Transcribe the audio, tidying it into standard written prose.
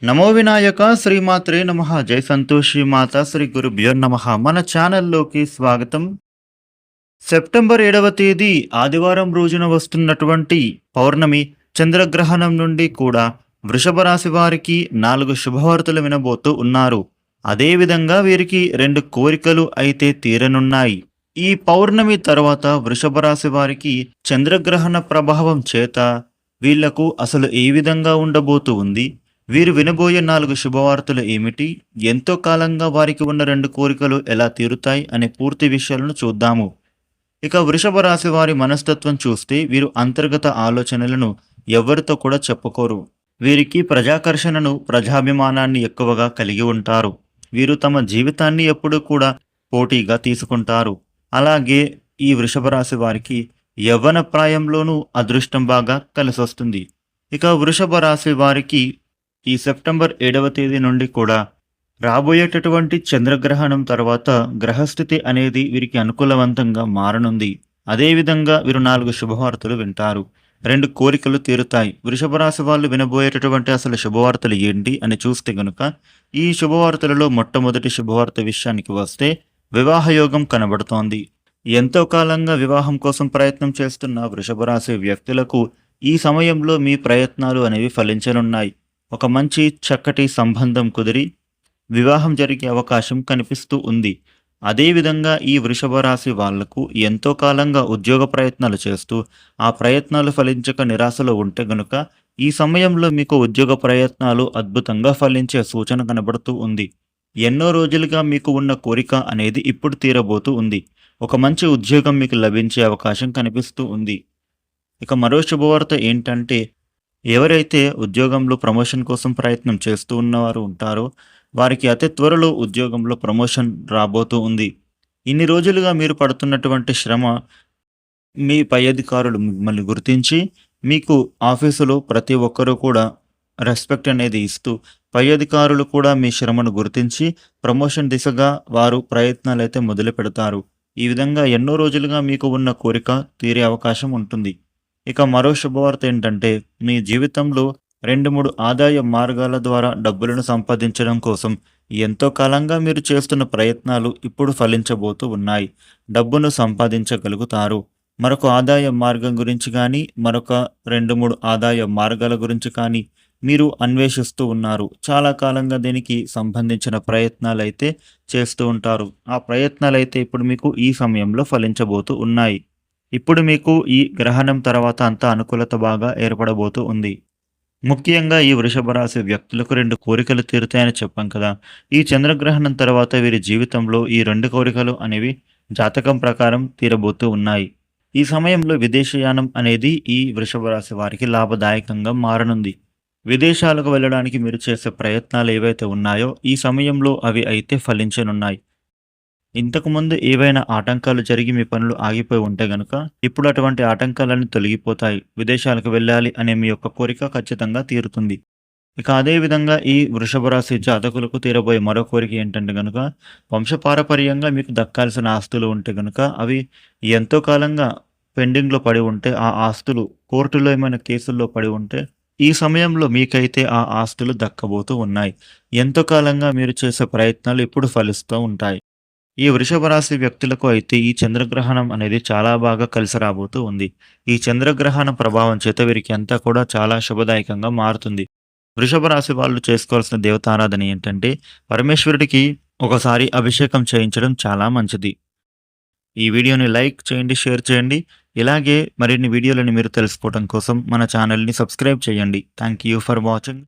నమో వినాయక శ్రీమాత్రే నమః జై సంతోషి మాత శ్రీ గురుభ్యో నమః మన ఛానల్లోకి స్వాగతం. సెప్టెంబర్ 7వ తేదీ ఆదివారం రోజున వస్తున్నటువంటి పౌర్ణమి చంద్రగ్రహణం నుండి కూడా వృషభ రాశి వారికి 4 శుభవార్తలు వినబోతూ ఉన్నారు. అదేవిధంగా వీరికి 2 కోరికలు అయితే తీరనున్నాయి. ఈ పౌర్ణమి తర్వాత వృషభ రాశి వారికి చంద్రగ్రహణ ప్రభావం చేత వీళ్లకు అసలు ఏ విధంగా ఉండబోతూ ఉంది, వీరు వినబోయే 4 శుభవార్తలు ఏమిటి, ఎంతో కాలంగా వారికి ఉన్న 2 కోరికలు ఎలా తీరుతాయి అనే పూర్తి విషయాలను చూద్దాము. ఇక వృషభ రాశి వారి మనస్తత్వం చూస్తే వీరు అంతర్గత ఆలోచనలను ఎవరితో కూడా చెప్పుకోరు. వీరికి ప్రజాకర్షణను, ప్రజాభిమానాన్ని ఎక్కువగా కలిగి ఉంటారు. వీరు తమ జీవితాన్ని ఎప్పుడూ కూడా పోటీగా తీసుకుంటారు. అలాగే ఈ వృషభ రాశి వారికి యవ్వన ప్రాయంలోనూ అదృష్టం బాగా కలిసొస్తుంది. ఇక వృషభ రాశి వారికి ఈ సెప్టెంబర్ 7వ తేదీ నుండి కూడా రాబోయేటటువంటి చంద్రగ్రహణం తర్వాత గ్రహస్థితి అనేది వీరికి అనుకూలవంతంగా మారనుంది. అదేవిధంగా వీరు 4 శుభవార్తలు వింటారు. 2 కోరికలు తీరుతాయి. వృషభ రాశి వాళ్ళు వినబోయేటటువంటి అసలు శుభవార్తలు ఏంటి అని చూస్తే గనుక ఈ శుభవార్తలలో మొట్టమొదటి శుభవార్త విషయానికి వస్తే వివాహ యోగం కనబడుతోంది. ఎంతో కాలంగా వివాహం కోసం ప్రయత్నం చేస్తున్న వృషభ రాశి వ్యక్తులకు ఈ సమయంలో మీ ప్రయత్నాలు అనేవి ఫలించనున్నాయి. ఒక మంచి చక్కటి సంబంధం కుదిరి వివాహం జరిగే అవకాశం కనిపిస్తూ ఉంది. అదేవిధంగా ఈ వృషభ రాశి వాళ్లకు ఎంతో కాలంగా ఉద్యోగ ప్రయత్నాలు చేస్తూ ఆ ప్రయత్నాలు ఫలించక నిరాశలో ఉంటే గనుక ఈ సమయంలో మీకు ఉద్యోగ ప్రయత్నాలు అద్భుతంగా ఫలించే సూచన కనబడుతూ ఉంది. ఎన్నో రోజులుగా మీకు ఉన్న కోరిక అనేది ఇప్పుడు తీరబోతూ ఉంది. ఒక మంచి ఉద్యోగం మీకు లభించే అవకాశం కనిపిస్తూ ఉంది. ఇక మరో శుభవార్త ఏంటంటే, ఎవరైతే ఉద్యోగంలో ప్రమోషన్ కోసం ప్రయత్నం చేస్తూ ఉన్నవారు ఉంటారో వారికి అతి త్వరలో ఉద్యోగంలో ప్రమోషన్ రాబోతూ ఉంది. ఇన్ని రోజులుగా మీరు పడుతున్నటువంటి శ్రమ మీ పై అధికారులు మిమ్మల్ని గుర్తించి మీకు ఆఫీసులో ప్రతి ఒక్కరూ కూడా రెస్పెక్ట్ అనేది ఇస్తూ పై అధికారులు కూడా మీ శ్రమను గుర్తించి ప్రమోషన్ దిశగా వారు ప్రయత్నాలైతే మొదలు పెడతారు. ఈ విధంగా ఎన్నో రోజులుగా మీకు ఉన్న కోరిక తీరే అవకాశం ఉంటుంది. ఇక మరో శుభవార్త ఏంటంటే, మీ జీవితంలో 2-3 ఆదాయ మార్గాల ద్వారా డబ్బులను సంపాదించడం కోసం ఎంతో కాలంగా మీరు చేస్తున్న ప్రయత్నాలు ఇప్పుడు ఫలించబోతూ ఉన్నాయి. డబ్బును సంపాదించగలుగుతారు. మరొక ఆదాయ మార్గం గురించి కానీ, మరొక 2-3 ఆదాయ మార్గాల గురించి కానీ మీరు అన్వేషిస్తూ ఉన్నారు. చాలా కాలంగా దీనికి సంబంధించిన ప్రయత్నాలైతే చేస్తూ ఉంటారు. ఆ ప్రయత్నాలైతే ఇప్పుడు మీకు ఈ సమయంలో ఫలించబోతూ ఉన్నాయి. ఇప్పుడు మీకు ఈ గ్రహణం తర్వాత అంతా అనుకూలత బాగా ఏర్పడబోతూ ఉంది. ముఖ్యంగా ఈ వృషభ రాశి వ్యక్తులకు 2 కోరికలు తీరుతాయని చెప్పాం కదా. ఈ చంద్రగ్రహణం తర్వాత వీరి జీవితంలో ఈ 2 కోరికలు అనేవి జాతకం ప్రకారం తీరబోతూ ఉన్నాయి. ఈ సమయంలో విదేశయానం అనేది ఈ వృషభ రాశి వారికి లాభదాయకంగా మారనుంది. విదేశాలకు వెళ్ళడానికి మీరు చేసే ప్రయత్నాలు ఏవైతే ఉన్నాయో ఈ సమయంలో అవి అయితే ఫలించనున్నాయి. ఇంతకుముందు ఏవైనా ఆటంకాలు జరిగి మీ పనులు ఆగిపోయి ఉంటే గనుక ఇప్పుడు అటువంటి ఆటంకాలన్నీ తొలగిపోతాయి. విదేశాలకు వెళ్ళాలి అనే మీ యొక్క కోరిక ఖచ్చితంగా తీరుతుంది. ఇక అదే విధంగా ఈ వృషభ రాశి జాతకులకు తీరబోయే మరో కోరిక ఏంటంటే గనుక, వంశపారపర్యంగా మీకు దక్కాల్సిన ఆస్తులు ఉంటే గనుక అవి ఎంతో కాలంగా పెండింగ్లో పడి ఉంటే, ఆ ఆస్తులు కోర్టులో ఏమైనా కేసుల్లో పడి ఉంటే ఈ సమయంలో మీకైతే ఆ ఆస్తులు దక్కబోతూ ఉన్నాయి. ఎంతో కాలంగా మీరు చేసే ప్రయత్నాలు ఇప్పుడు ఫలిస్తూ ఉంటాయి. ఈ వృషభ రాశి వ్యక్తులకు అయితే ఈ చంద్రగ్రహణం అనేది చాలా బాగా కలిసి రాబోతూ ఉంది. ఈ చంద్రగ్రహణ ప్రభావం చేత వీరికి అంతా కూడా చాలా శుభదాయకంగా మారుతుంది. వృషభ రాశి వాళ్ళు చేసుకోవాల్సిన దేవతారాధన ఏంటంటే, పరమేశ్వరుడికి ఒకసారి అభిషేకం చేయించడం చాలా మంచిది. ఈ వీడియోని లైక్ చేయండి, షేర్ చేయండి. ఇలాగే మరిన్ని వీడియోలను మీరు తెలుసుకోవడం కోసం మన ఛానల్ని సబ్స్క్రైబ్ చేయండి. Thank you for watching.